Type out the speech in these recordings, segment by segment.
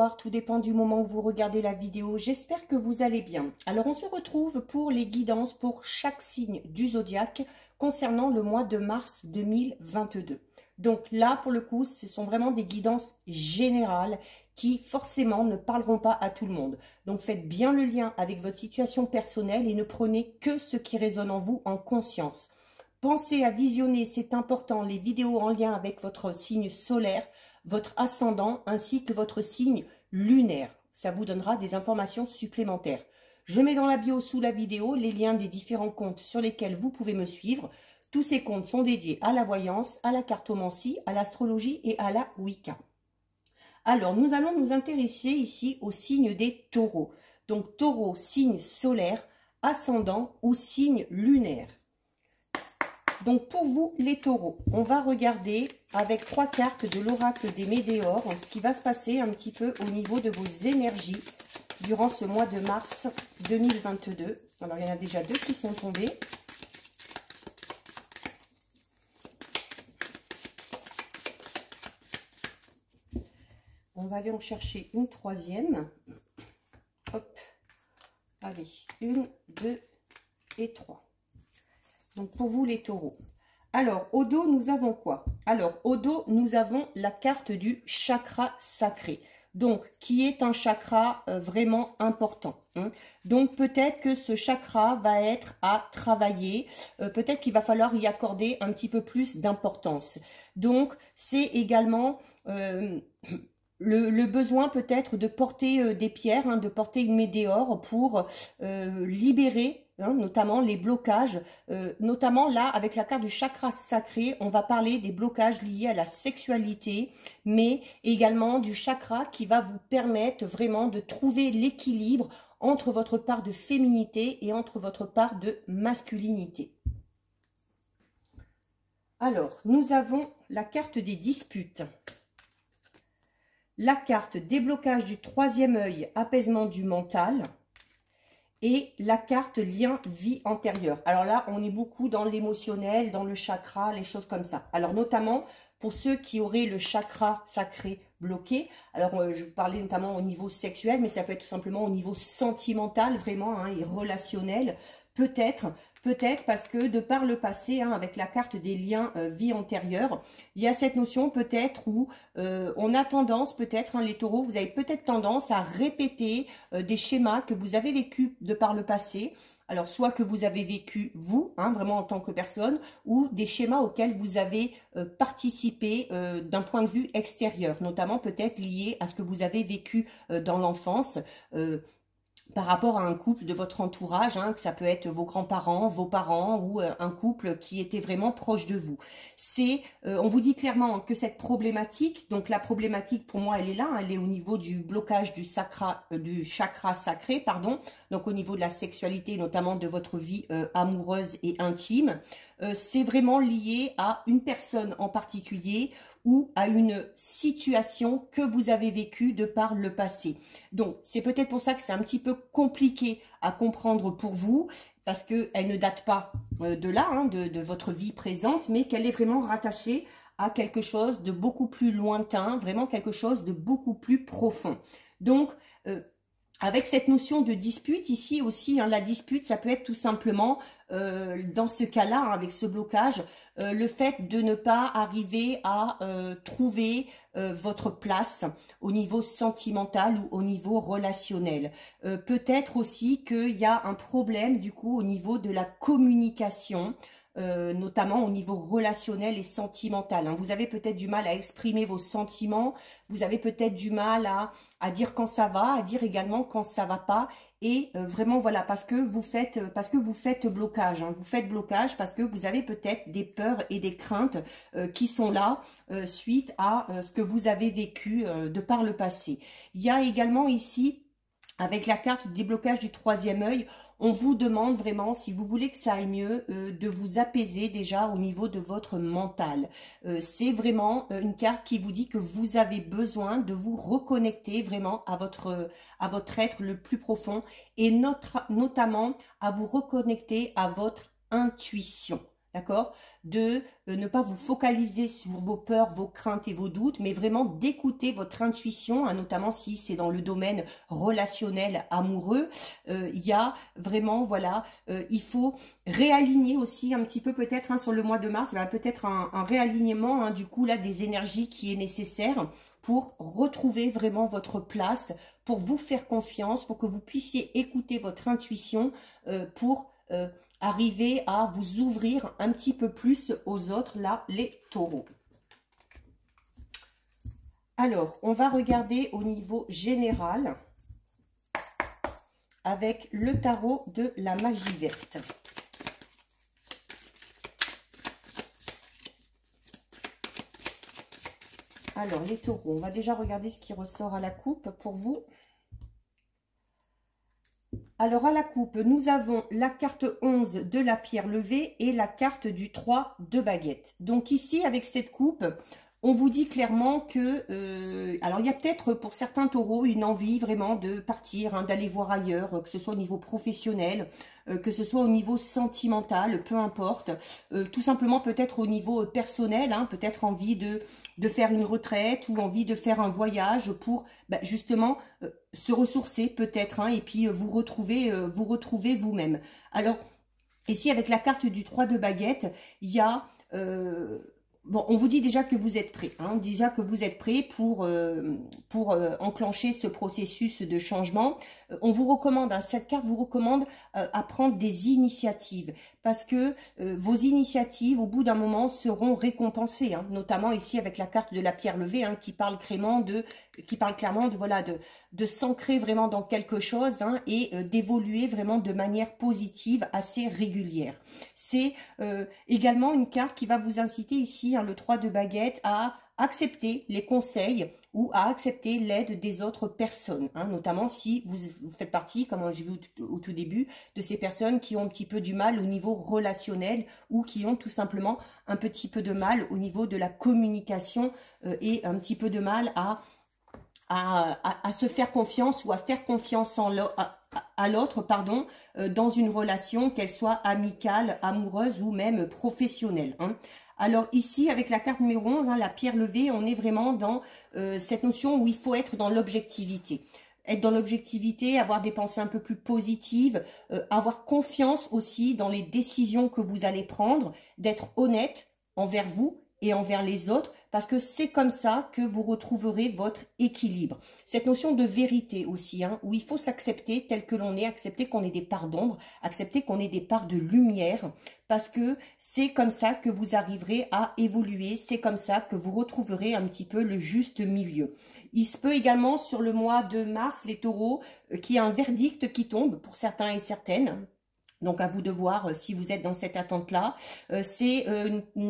bonsoir, tout dépend du moment où vous regardez la vidéo. J'espère que vous allez bien. Alors, on se retrouve pour les guidances pour chaque signe du zodiaque concernant le mois de mars 2022. Donc là, pour le coup, ce sont vraiment des guidances générales qui forcément ne parleront pas à tout le monde. Donc faites bien le lien avec votre situation personnelle et ne prenez que ce qui résonne en vous en conscience. Pensez à visionner, c'est important, les vidéos en lien avec votre signe solaire, votre ascendant ainsi que votre signe lunaire. Ça vous donnera des informations supplémentaires. Je mets dans la bio sous la vidéo les liens des différents comptes sur lesquels vous pouvez me suivre. Tous ces comptes sont dédiés à la voyance, à la cartomancie, à l'astrologie et à la Wicca. Alors, nous allons nous intéresser ici au signe des taureaux. Donc, taureau, signe solaire, ascendant ou signe lunaire. Donc, pour vous, les taureaux, on va regarder avec 3 cartes de l'oracle des Médéors ce qui va se passer un petit peu au niveau de vos énergies durant ce mois de mars 2022. Alors, il y en a déjà 2 qui sont tombées. On va aller en chercher une 3e. Hop. Allez, 1, 2 et 3. Donc, pour vous, les taureaux. Alors, au dos, nous avons quoi? Alors, au dos, nous avons la carte du chakra sacré. Donc, qui est un chakra vraiment important. Hein. Donc, peut-être que ce chakra va être à travailler. Peut-être qu'il va falloir y accorder un petit peu plus d'importance. Donc, c'est également le besoin peut-être de porter des pierres, hein, de porter une médéore pour libérer notamment les blocages, notamment là avec la carte du chakra sacré, on va parler des blocages liés à la sexualité, mais également du chakra qui va vous permettre vraiment de trouver l'équilibre entre votre part de féminité et entre votre part de masculinité. Alors, nous avons la carte des disputes. La carte déblocage du 3e œil, apaisement du mental. Et la carte lien vie antérieure. Alors là, on est beaucoup dans l'émotionnel, dans le chakra, les choses comme ça. Alors notamment, pour ceux qui auraient le chakra sacré bloqué, alors je vous parlais notamment au niveau sexuel, mais ça peut être tout simplement au niveau sentimental vraiment hein, et relationnel. Peut-être parce que de par le passé, hein, avec la carte des liens vie antérieure, il y a cette notion peut-être où on a tendance, peut-être, hein, les taureaux, vous avez peut-être tendance à répéter des schémas que vous avez vécus de par le passé. Alors, soit que vous avez vécu, vous, hein, vraiment en tant que personne, ou des schémas auxquels vous avez participé d'un point de vue extérieur, notamment peut-être lié à ce que vous avez vécu dans l'enfance, par rapport à un couple de votre entourage, hein, que ça peut être vos grands-parents, vos parents ou un couple qui était vraiment proche de vous. C'est, on vous dit clairement que cette problématique, donc la problématique pour moi elle est là, hein, elle est au niveau du blocage du chakra sacré, pardon, donc au niveau de la sexualité, notamment de votre vie amoureuse et intime. C'est vraiment lié à une personne en particulier ou à une situation que vous avez vécue de par le passé. Donc, c'est peut-être pour ça que c'est un petit peu compliqué à comprendre pour vous, parce qu'elle ne date pas de là, hein, de votre vie présente, mais qu'elle est vraiment rattachée à quelque chose de beaucoup plus lointain, vraiment quelque chose de beaucoup plus profond. Donc, avec cette notion de dispute, ici aussi, hein, la dispute, ça peut être tout simplement, dans ce cas-là, hein, avec ce blocage, le fait de ne pas arriver à trouver votre place au niveau sentimental ou au niveau relationnel. Peut-être aussi qu'il y a un problème, du coup, au niveau de la communication, notamment au niveau relationnel et sentimental. Hein. Vous avez peut-être du mal à exprimer vos sentiments, vous avez peut-être du mal à dire quand ça va, à dire également quand ça va pas. Et vraiment voilà, parce que vous faites blocage. Hein. Vous faites blocage parce que vous avez peut-être des peurs et des craintes qui sont là suite à ce que vous avez vécu de par le passé. Il y a également ici, avec la carte du déblocage du 3e œil, on vous demande vraiment, si vous voulez que ça aille mieux, de vous apaiser déjà au niveau de votre mental. C'est vraiment une carte qui vous dit que vous avez besoin de vous reconnecter vraiment à votre être le plus profond et notamment à vous reconnecter à votre intuition. d'accord? De ne pas vous focaliser sur vos peurs, vos craintes et vos doutes, mais vraiment d'écouter votre intuition, hein, notamment si c'est dans le domaine relationnel, amoureux. Il y a vraiment, voilà, il faut réaligner aussi un petit peu peut-être, hein, sur le mois de mars, peut-être un réalignement, hein, du coup, là, des énergies qui est nécessaire pour retrouver vraiment votre place, pour vous faire confiance, pour que vous puissiez écouter votre intuition, pour arriver à vous ouvrir un petit peu plus aux autres, là, les taureaux. Alors, on va regarder au niveau général avec le tarot de la magie verte. Alors, les taureaux, on va déjà regarder ce qui ressort à la coupe pour vous. Alors, à la coupe, nous avons la carte 11 de la pierre levée et la carte du 3 de baguette. Donc ici, avec cette coupe, on vous dit clairement que, alors il y a peut-être pour certains taureaux une envie vraiment de partir, hein, d'aller voir ailleurs, que ce soit au niveau professionnel, que ce soit au niveau sentimental, peu importe, tout simplement peut-être au niveau personnel, hein, peut-être envie de faire une retraite ou envie de faire un voyage pour justement se ressourcer peut-être, hein, et puis vous retrouver vous-même. Alors ici avec la carte du 3 de baguette, il y a... bon, on vous dit déjà que vous êtes prêt, hein, déjà que vous êtes prêt pour enclencher ce processus de changement. On vous recommande, hein, cette carte vous recommande à prendre des initiatives, parce que vos initiatives, au bout d'un moment, seront récompensées, hein, notamment ici avec la carte de la pierre levée, hein, qui parle clairement voilà, de s'ancrer vraiment dans quelque chose, hein, et d'évoluer vraiment de manière positive, assez régulière. C'est également une carte qui va vous inciter ici, hein, le 3 de baguette, à accepter les conseils ou à accepter l'aide des autres personnes, hein, notamment si vous faites partie, comme j'ai vu au tout début, de ces personnes qui ont un petit peu du mal au niveau relationnel ou qui ont tout simplement un petit peu de mal au niveau de la communication et un petit peu de mal à se faire confiance ou à faire confiance à l'autre, pardon, dans une relation, qu'elle soit amicale, amoureuse ou même professionnelle, hein. Alors ici, avec la carte numéro 11, hein, la pierre levée, on est vraiment dans cette notion où il faut être dans l'objectivité. Être dans l'objectivité, avoir des pensées un peu plus positives, avoir confiance aussi dans les décisions que vous allez prendre, d'être honnête envers vous et envers les autres, parce que c'est comme ça que vous retrouverez votre équilibre. Cette notion de vérité aussi, hein, où il faut s'accepter tel que l'on est, accepter qu'on ait des parts d'ombre, accepter qu'on ait des parts de lumière, parce que c'est comme ça que vous arriverez à évoluer, c'est comme ça que vous retrouverez un petit peu le juste milieu. Il se peut également sur le mois de mars, les taureaux, qu'il y ait un verdict qui tombe pour certains et certaines. Donc, à vous de voir si vous êtes dans cette attente-là. C'est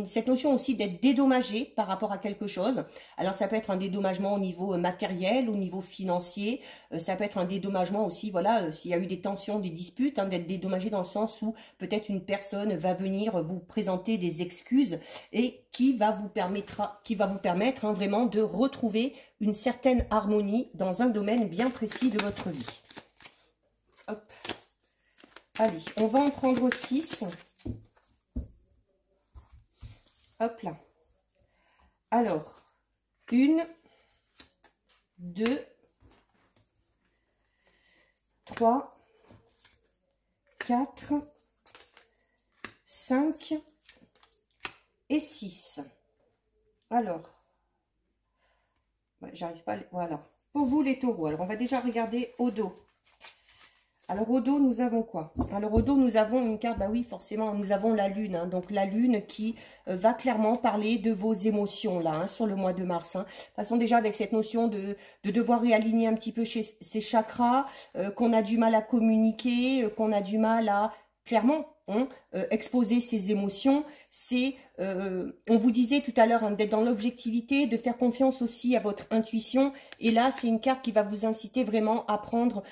cette notion aussi d'être dédommagé par rapport à quelque chose. Alors, ça peut être un dédommagement au niveau matériel, au niveau financier. Ça peut être un dédommagement aussi, voilà, s'il y a eu des tensions, des disputes, hein, d'être dédommagé dans le sens où peut-être une personne va venir vous présenter des excuses et qui va vous permettre, hein, vraiment de retrouver une certaine harmonie dans un domaine bien précis de votre vie. Hop. Allez, on va en prendre 6. Hop là. Alors, 1, 2, 3, 4, 5 et 6. Alors, ouais, j'arrive pas à... Voilà. Pour vous les taureaux, alors on va déjà regarder au dos. Alors, au dos, nous avons quoi? Alors, au dos, nous avons une carte, bah oui, forcément, nous avons la lune. Hein, donc, la lune qui va clairement parler de vos émotions, là, hein, sur le mois de mars. Hein. De toute façon, déjà, avec cette notion de devoir réaligner un petit peu ses chakras, qu'on a du mal à communiquer, qu'on a du mal à, clairement, hein, exposer ses émotions. C'est, on vous disait tout à l'heure, hein, d'être dans l'objectivité, de faire confiance aussi à votre intuition. Et là, c'est une carte qui va vous inciter vraiment à prendre,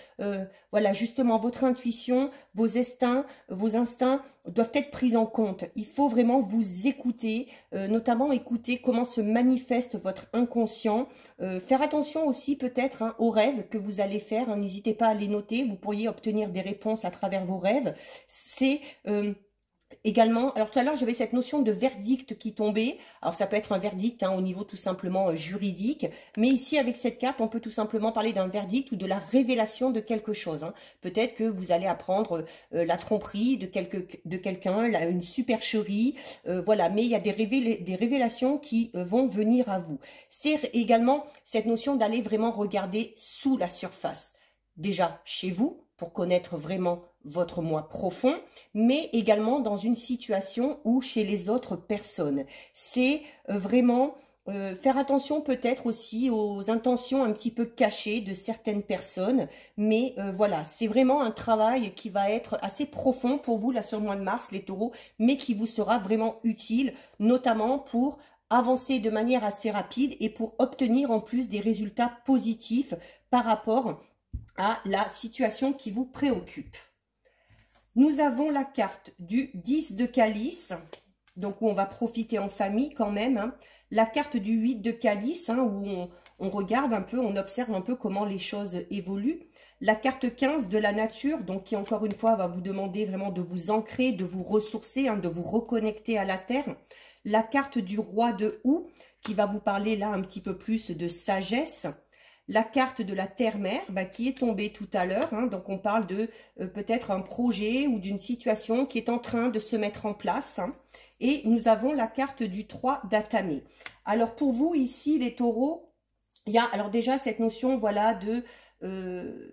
voilà, justement, votre intuition, vos instincts doivent être pris en compte. Il faut vraiment vous écouter, notamment écouter comment se manifeste votre inconscient. Faire attention aussi peut-être, hein, aux rêves que vous allez faire. Hein, n'hésitez pas à les noter. Vous pourriez obtenir des réponses à travers vos rêves. C'est... Également, alors tout à l'heure, j'avais cette notion de verdict qui tombait. Alors, ça peut être un verdict au niveau tout simplement juridique. Mais ici, avec cette carte, on peut tout simplement parler d'un verdict ou de la révélation de quelque chose. Peut-être que vous allez apprendre la tromperie de quelqu'un, une supercherie. Voilà, mais il y a des révélations qui vont venir à vous. C'est également cette notion d'aller vraiment regarder sous la surface. Déjà, chez vous, pour connaître vraiment votre moi profond, mais également dans une situation ou chez les autres personnes. C'est vraiment faire attention peut-être aussi aux intentions un petit peu cachées de certaines personnes, mais voilà, c'est vraiment un travail qui va être assez profond pour vous là sur le mois de mars, les taureaux, mais qui vous sera vraiment utile, notamment pour avancer de manière assez rapide et pour obtenir en plus des résultats positifs par rapport à la situation qui vous préoccupe. Nous avons la carte du 10 de calice, donc où on va profiter en famille quand même. La carte du 8 de calice, où on regarde un peu, on observe un peu comment les choses évoluent. La carte 15 de la nature, donc qui encore une fois va vous demander vraiment de vous ancrer, de vous ressourcer, de vous reconnecter à la terre. La carte du roi de houx, qui va vous parler là un petit peu plus de sagesse. La carte de la terre-mère qui est tombée tout à l'heure, donc on parle de peut-être un projet ou d'une situation qui est en train de se mettre en place. Et nous avons la carte du 3 d'Atamé. Alors pour vous ici les taureaux, il y a alors déjà cette notion voilà de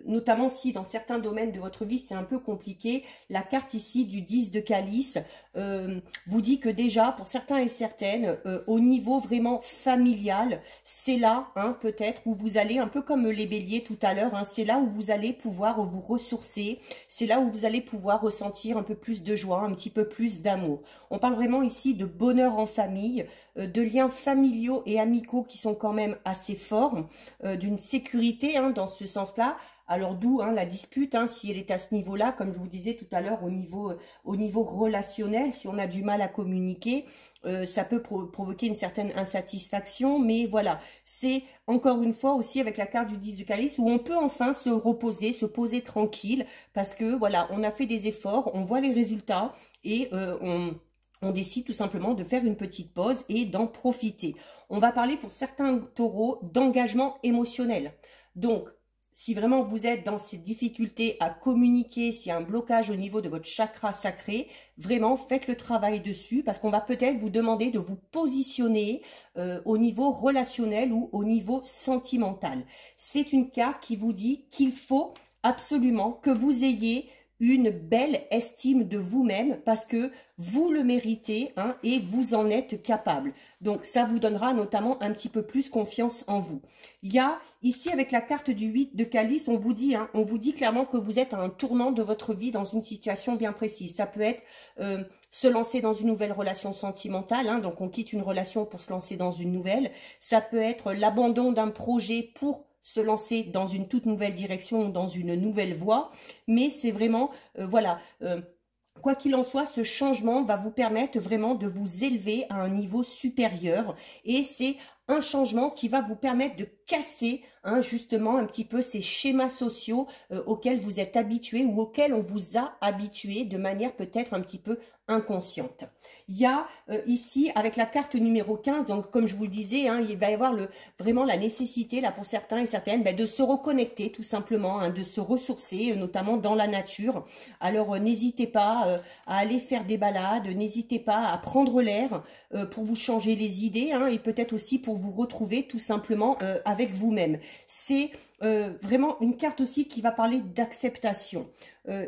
notamment si dans certains domaines de votre vie c'est un peu compliqué, la carte ici du 10 de calice vous dit que déjà pour certains et certaines au niveau vraiment familial, c'est là peut-être où vous allez un peu comme les béliers tout à l'heure, c'est là où vous allez pouvoir vous ressourcer, c'est là où vous allez pouvoir ressentir un peu plus de joie, un petit peu plus d'amour. On parle vraiment ici de bonheur en famille, de liens familiaux et amicaux qui sont quand même assez forts, d'une sécurité dans ce sens-là. Alors d'où la dispute, si elle est à ce niveau-là, comme je vous disais tout à l'heure, au niveau relationnel, si on a du mal à communiquer, ça peut provoquer une certaine insatisfaction, mais voilà, c'est encore une fois aussi avec la carte du 10 de calice où on peut enfin se reposer, se poser tranquille, parce que voilà, on a fait des efforts, on voit les résultats et on décide tout simplement de faire une petite pause et d'en profiter. On va parler pour certains taureaux d'engagement émotionnel. Donc, si vraiment vous êtes dans ces difficultés à communiquer, s'il y a un blocage au niveau de votre chakra sacré, vraiment faites le travail dessus parce qu'on va peut-être vous demander de vous positionner au niveau relationnel ou au niveau sentimental. C'est une carte qui vous dit qu'il faut absolument que vous ayez une belle estime de vous-même parce que vous le méritez et vous en êtes capable. Donc, ça vous donnera notamment un petit peu plus confiance en vous. Il y a ici avec la carte du 8 de calice, on vous dit clairement que vous êtes à un tournant de votre vie dans une situation bien précise. Ça peut être se lancer dans une nouvelle relation sentimentale, donc on quitte une relation pour se lancer dans une nouvelle. Ça peut être l'abandon d'un projet pour se lancer dans une toute nouvelle direction, dans une nouvelle voie, mais c'est vraiment, voilà, quoi qu'il en soit, ce changement va vous permettre vraiment de vous élever à un niveau supérieur et c'est un changement qui va vous permettre de casser justement un petit peu ces schémas sociaux auxquels vous êtes habitués ou auxquels on vous a habitué de manière peut-être un petit peu inconsciente. Il y a ici avec la carte numéro 15, donc comme je vous le disais, il va y avoir vraiment la nécessité là pour certains et certaines de se reconnecter tout simplement, de se ressourcer notamment dans la nature. Alors n'hésitez pas à aller faire des balades, n'hésitez pas à prendre l'air pour vous changer les idées et peut-être aussi pour vous retrouver tout simplement avec vous-même. C'est vraiment une carte aussi qui va parler d'acceptation.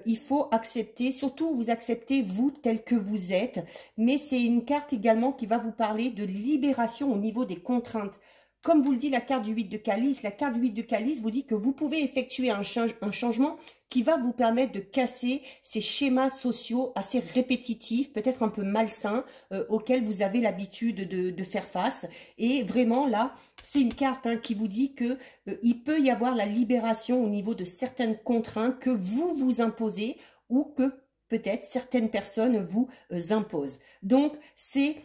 Il faut accepter, surtout vous acceptez vous tel que vous êtes, mais c'est une carte également qui va vous parler de libération au niveau des contraintes. Comme vous le dit la carte du 8 de calice, la carte du 8 de calice vous dit que vous pouvez effectuer un changement qui va vous permettre de casser ces schémas sociaux assez répétitifs, peut-être un peu malsains, auxquels vous avez l'habitude de faire face. Et vraiment là, c'est une carte qui vous dit que il peut y avoir la libération au niveau de certaines contraintes que vous vous imposez ou que peut-être certaines personnes vous imposent. Donc, c'est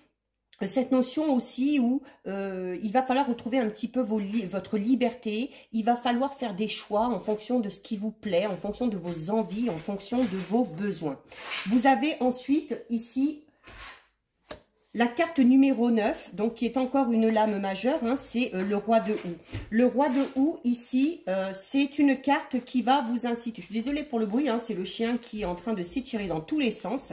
cette notion aussi où il va falloir retrouver un petit peu votre liberté, il va falloir faire des choix en fonction de ce qui vous plaît, en fonction de vos envies, en fonction de vos besoins. Vous avez ensuite ici la carte numéro 9, donc qui est encore une lame majeure, hein, c'est le roi de houx. Le roi de houx, ici, c'est une carte qui va vous inciter. Je suis désolée pour le bruit, hein, c'est le chien qui est en train de s'étirer dans tous les sens.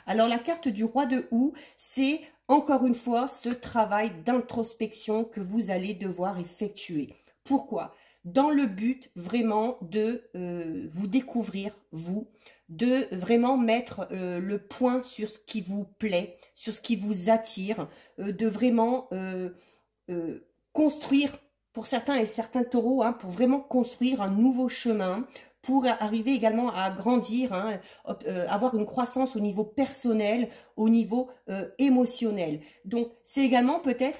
Alors, la carte du roi de houx, c'est encore une fois ce travail d'introspection que vous allez devoir effectuer. Pourquoi? Dans le but vraiment de vous découvrir, vous, de vraiment mettre le point sur ce qui vous plaît, sur ce qui vous attire, de vraiment construire, pour certains et certains taureaux, hein, pour vraiment construire un nouveau chemin, pour arriver également à grandir, hein, avoir une croissance au niveau personnel, au niveau émotionnel. Donc, c'est également peut-être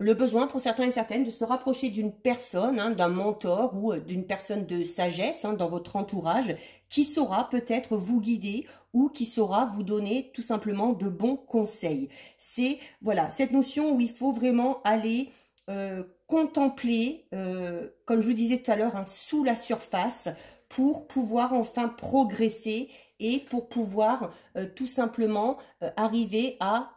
le besoin pour certains et certaines de se rapprocher d'une personne, hein, d'un mentor ou d'une personne de sagesse, hein, dans votre entourage, qui saura peut-être vous guider ou qui saura vous donner tout simplement de bons conseils. C'est voilà cette notion où il faut vraiment aller contempler, comme je vous disais tout à l'heure, hein, sous la surface, pour pouvoir enfin progresser et pour pouvoir tout simplement arriver à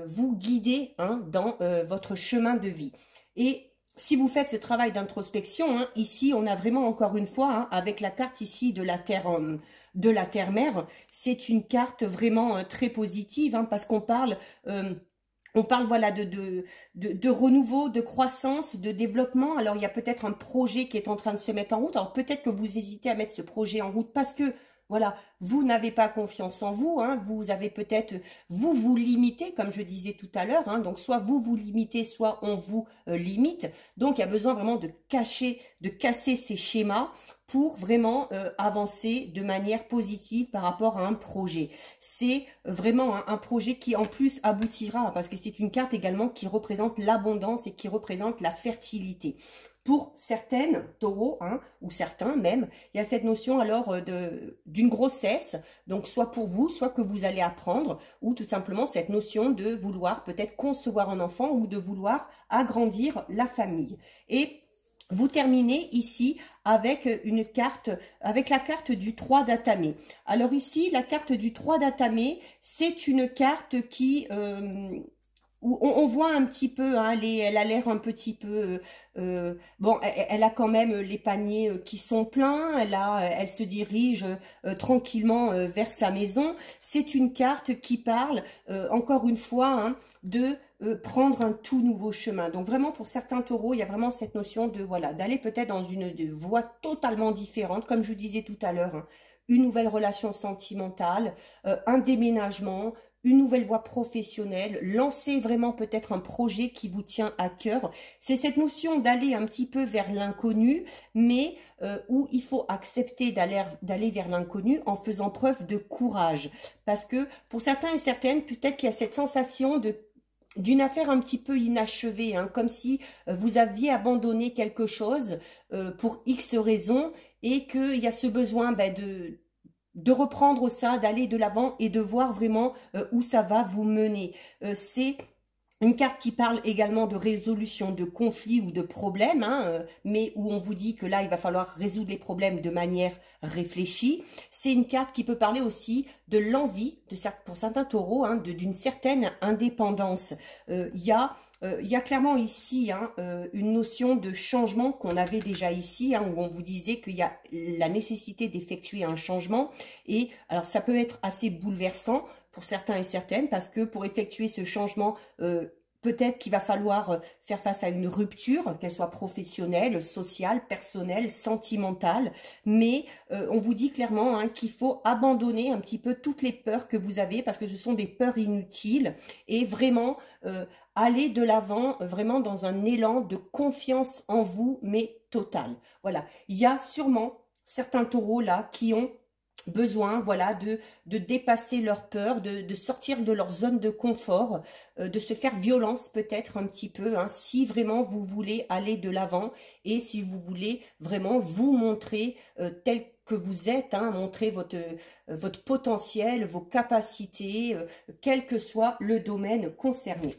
vous guider, hein, dans votre chemin de vie. Et si vous faites ce travail d'introspection, hein, ici on a vraiment encore une fois, hein, avec la carte ici de la terre-mère, c'est une carte vraiment très positive, hein, parce qu'on parle... voilà de renouveau, de croissance, de développement. Alors, il y a peut-être un projet qui est en train de se mettre en route. Alors, peut-être que vous hésitez à mettre ce projet en route parce que, voilà, vous n'avez pas confiance en vous. Hein, vous avez peut-être, vous limitez, comme je disais tout à l'heure. Hein, donc, soit vous vous limitez, soit on vous limite. Donc, il y a besoin vraiment de casser ces schémas pour vraiment avancer de manière positive par rapport à un projet. C'est vraiment un projet qui en plus aboutira, parce que c'est une carte également qui représente l'abondance et qui représente la fertilité. Pour certaines taureaux, hein, ou certains même, il y a cette notion alors d'une grossesse, donc soit pour vous, soit que vous allez apprendre, ou tout simplement cette notion de vouloir peut-être concevoir un enfant ou de vouloir agrandir la famille. Et vous terminez ici avec une carte, avec la carte du 3 d'Atamé. Alors ici, la carte du 3 d'Atamé, c'est une carte qui... où on voit un petit peu, hein, elle a l'air un petit peu... bon, elle a quand même les paniers qui sont pleins, elle se dirige tranquillement vers sa maison. C'est une carte qui parle, encore une fois, hein, de prendre un tout nouveau chemin. Donc vraiment, pour certains taureaux, il y a vraiment cette notion de, voilà, d'aller peut-être dans une voie totalement différente, comme je vous disais tout à l'heure, hein, une nouvelle relation sentimentale, un déménagement, une nouvelle voie professionnelle, lancer vraiment peut-être un projet qui vous tient à cœur. C'est cette notion d'aller un petit peu vers l'inconnu, mais où il faut accepter d'aller vers l'inconnu en faisant preuve de courage. Parce que pour certains et certaines, peut-être qu'il y a cette sensation d'une affaire un petit peu inachevée, hein, comme si vous aviez abandonné quelque chose pour X raisons et qu'il y a ce besoin de reprendre ça, d'aller de l'avant et de voir vraiment où ça va vous mener. C'est une carte qui parle également de résolution de conflits ou de problèmes, hein, mais où on vous dit que là, il va falloir résoudre les problèmes de manière réfléchie. C'est une carte qui peut parler aussi de l'envie, pour certains taureaux, hein, d'une certaine indépendance. Il y a clairement ici, hein, une notion de changement qu'on avait déjà ici, hein, où on vous disait qu'il y a la nécessité d'effectuer un changement. Et alors, ça peut être assez bouleversant pour certains et certaines, parce que pour effectuer ce changement, peut-être qu'il va falloir faire face à une rupture, qu'elle soit professionnelle, sociale, personnelle, sentimentale, mais on vous dit clairement, hein, qu'il faut abandonner un petit peu toutes les peurs que vous avez, parce que ce sont des peurs inutiles, et vraiment aller de l'avant, vraiment dans un élan de confiance en vous, mais total. Voilà, il y a sûrement certains taureaux là qui ont besoin, voilà, de dépasser leur peur, de sortir de leur zone de confort, de se faire violence peut-être un petit peu, hein, si vraiment vous voulez aller de l'avant et si vous voulez vraiment vous montrer tel que vous êtes, hein, montrer votre potentiel, vos capacités, quel que soit le domaine concerné.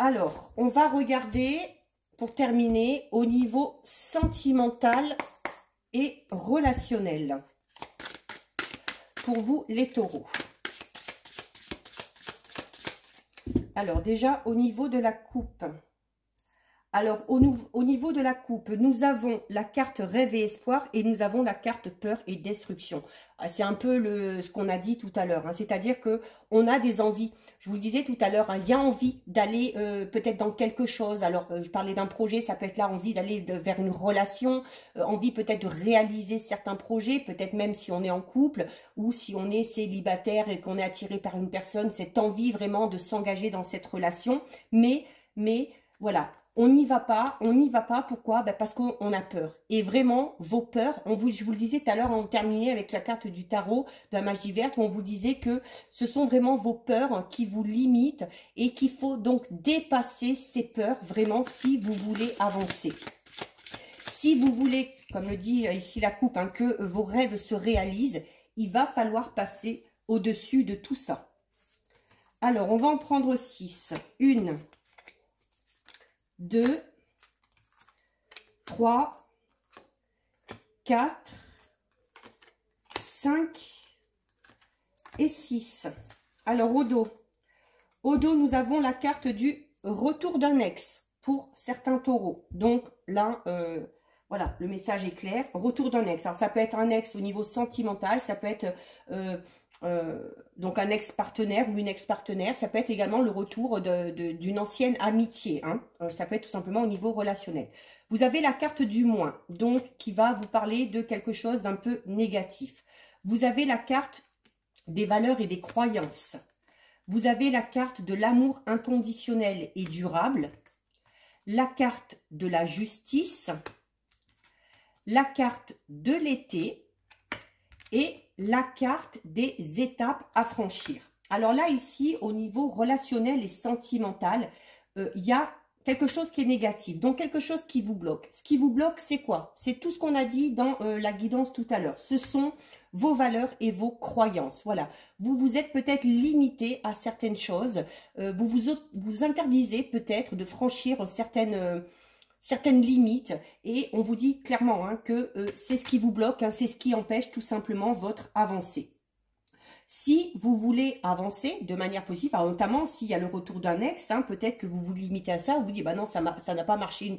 Alors, on va regarder, pour terminer, au niveau sentimental et relationnel. Pour vous, les taureaux. Alors, déjà, au niveau de la coupe. Alors, au niveau de la coupe, nous avons la carte rêve et espoir et nous avons la carte peur et destruction. C'est un peu ce qu'on a dit tout à l'heure, hein, c'est-à-dire que on a des envies. Je vous le disais tout à l'heure, hein, il y a envie d'aller peut-être dans quelque chose. Alors, je parlais d'un projet, ça peut être là envie d'aller vers une relation, envie peut-être de réaliser certains projets, peut-être même si on est en couple ou si on est célibataire et qu'on est attiré par une personne, cette envie vraiment de s'engager dans cette relation. Mais voilà. On n'y va pas, pourquoi? Ben parce qu'on a peur. Et vraiment, vos peurs, je vous le disais tout à l'heure, on terminait avec la carte du tarot de la magie verte, où on vous disait que ce sont vraiment vos peurs qui vous limitent et qu'il faut donc dépasser ces peurs vraiment si vous voulez avancer. Si vous voulez, comme le dit ici la coupe, hein, que vos rêves se réalisent, il va falloir passer au-dessus de tout ça. Alors, on va en prendre 6. 1, 2, 3, 4, 5 et 6. Alors, au dos, nous avons la carte du retour d'un ex pour certains taureaux. Donc, là, voilà, le message est clair. Retour d'un ex. Alors, ça peut être un ex au niveau sentimental, ça peut être donc un ex-partenaire ou une ex-partenaire, ça peut être également le retour d'une ancienne amitié, hein. Ça peut être tout simplement au niveau relationnel. Vous avez la carte du moins, donc qui va vous parler de quelque chose d'un peu négatif. Vous avez la carte des valeurs et des croyances. Vous avez la carte de l'amour inconditionnel et durable, la carte de la justice, la carte de l'été et la carte des étapes à franchir. Alors là, ici, au niveau relationnel et sentimental, il y a quelque chose qui est négatif, donc quelque chose qui vous bloque. Ce qui vous bloque, c'est quoi? C'est tout ce qu'on a dit dans la guidance tout à l'heure. Ce sont vos valeurs et vos croyances. Voilà, vous vous êtes peut-être limité à certaines choses. Vous interdisez peut-être de franchir certaines limites et on vous dit clairement, hein, que c'est ce qui vous bloque, hein, c'est ce qui empêche tout simplement votre avancée. Si vous voulez avancer de manière positive, alors notamment s'il y a le retour d'un ex, hein, peut-être que vous vous limitez à ça, vous vous dites bah non, ça n'a pas marché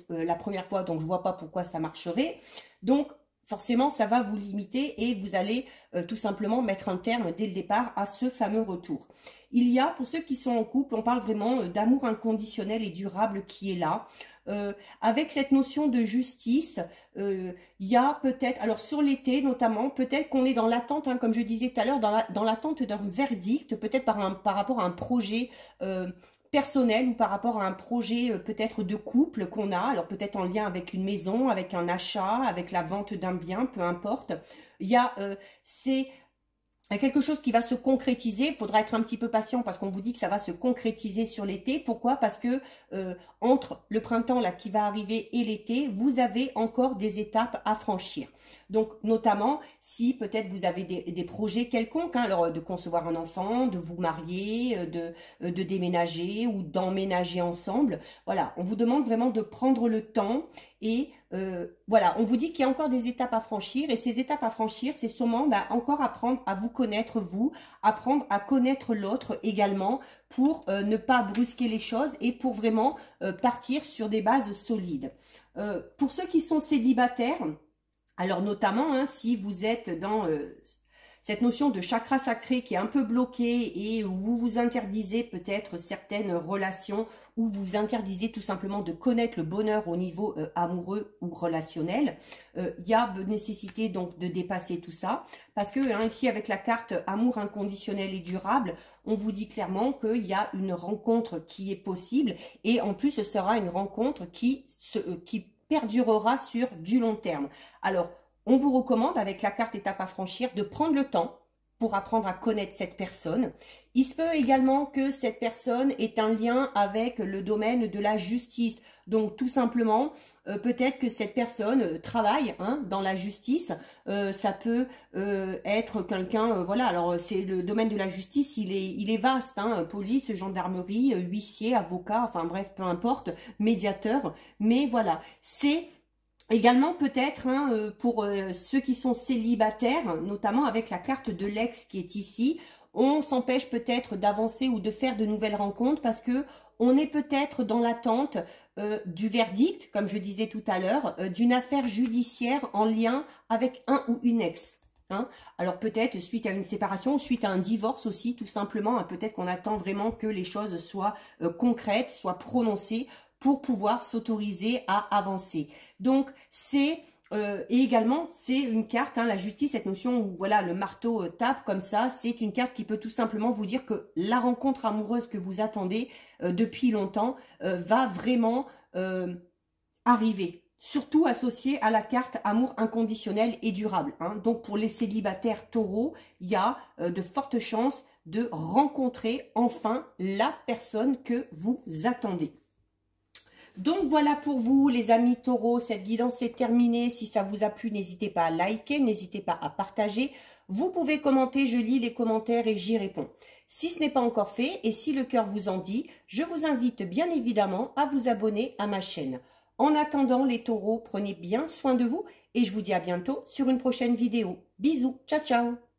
la première fois, donc je vois pas pourquoi ça marcherait. Donc forcément, ça va vous limiter et vous allez tout simplement mettre un terme dès le départ à ce fameux retour. Il y a, pour ceux qui sont en couple, on parle vraiment d'amour inconditionnel et durable qui est là. Avec cette notion de justice, il y a peut-être, alors sur l'été notamment, peut-être qu'on est dans l'attente, hein, comme je disais tout à l'heure, dans l'attente d'un verdict, peut-être par rapport à un projet personnel ou par rapport à un projet peut-être de couple qu'on a, alors peut-être en lien avec une maison, avec un achat, avec la vente d'un bien, peu importe. Il y a quelque chose qui va se concrétiser. Il faudra être un petit peu patient parce qu'on vous dit que ça va se concrétiser sur l'été. Pourquoi? Parce que entre le printemps là qui va arriver et l'été, vous avez encore des étapes à franchir. Donc notamment si peut-être vous avez des projets quelconques, hein, alors de concevoir un enfant, de vous marier, de déménager ou d'emménager ensemble. Voilà, on vous demande vraiment de prendre le temps et voilà, on vous dit qu'il y a encore des étapes à franchir et ces étapes à franchir, c'est sûrement encore apprendre à vous connaître vous, apprendre à connaître l'autre également pour ne pas brusquer les choses et pour vraiment partir sur des bases solides. Pour ceux qui sont célibataires, alors notamment hein, si vous êtes dans cette notion de chakra sacré qui est un peu bloquée et où vous vous interdisez peut-être certaines relations, où vous vous interdisez tout simplement de connaître le bonheur au niveau amoureux ou relationnel, il y a nécessité donc de dépasser tout ça. Parce que hein, ici avec la carte amour inconditionnel et durable, on vous dit clairement qu'il y a une rencontre qui est possible et en plus ce sera une rencontre qui perdurera sur du long terme. Alors, on vous recommande, avec la carte étape à franchir, de prendre le temps pour apprendre à connaître cette personne. Il se peut également que cette personne ait un lien avec le domaine de la justice. Donc tout simplement, peut-être que cette personne travaille dans la justice. Ça peut être quelqu'un, voilà, alors c'est le domaine de la justice, il est vaste, police, gendarmerie, huissier, avocat, enfin bref, peu importe, médiateur. Mais voilà, c'est également peut-être pour ceux qui sont célibataires, notamment avec la carte de l'ex qui est ici, on s'empêche peut-être d'avancer ou de faire de nouvelles rencontres parce que on est peut-être dans l'attente du verdict, comme je disais tout à l'heure, d'une affaire judiciaire en lien avec un ou une ex. Alors peut-être suite à une séparation, suite à un divorce aussi, tout simplement, peut-être qu'on attend vraiment que les choses soient concrètes, soient prononcées pour pouvoir s'autoriser à avancer. Donc c'est... et également, c'est une carte, la justice, cette notion où voilà, le marteau tape comme ça, c'est une carte qui peut tout simplement vous dire que la rencontre amoureuse que vous attendez depuis longtemps va vraiment arriver. Surtout associée à la carte amour inconditionnel et durable. Donc pour les célibataires taureaux, il y a de fortes chances de rencontrer enfin la personne que vous attendez. Donc voilà pour vous les amis taureaux, cette guidance est terminée. Si ça vous a plu, n'hésitez pas à liker, n'hésitez pas à partager. Vous pouvez commenter, je lis les commentaires et j'y réponds. Si ce n'est pas encore fait et si le cœur vous en dit, je vous invite bien évidemment à vous abonner à ma chaîne. En attendant les taureaux, prenez bien soin de vous et je vous dis à bientôt sur une prochaine vidéo. Bisous, ciao ciao.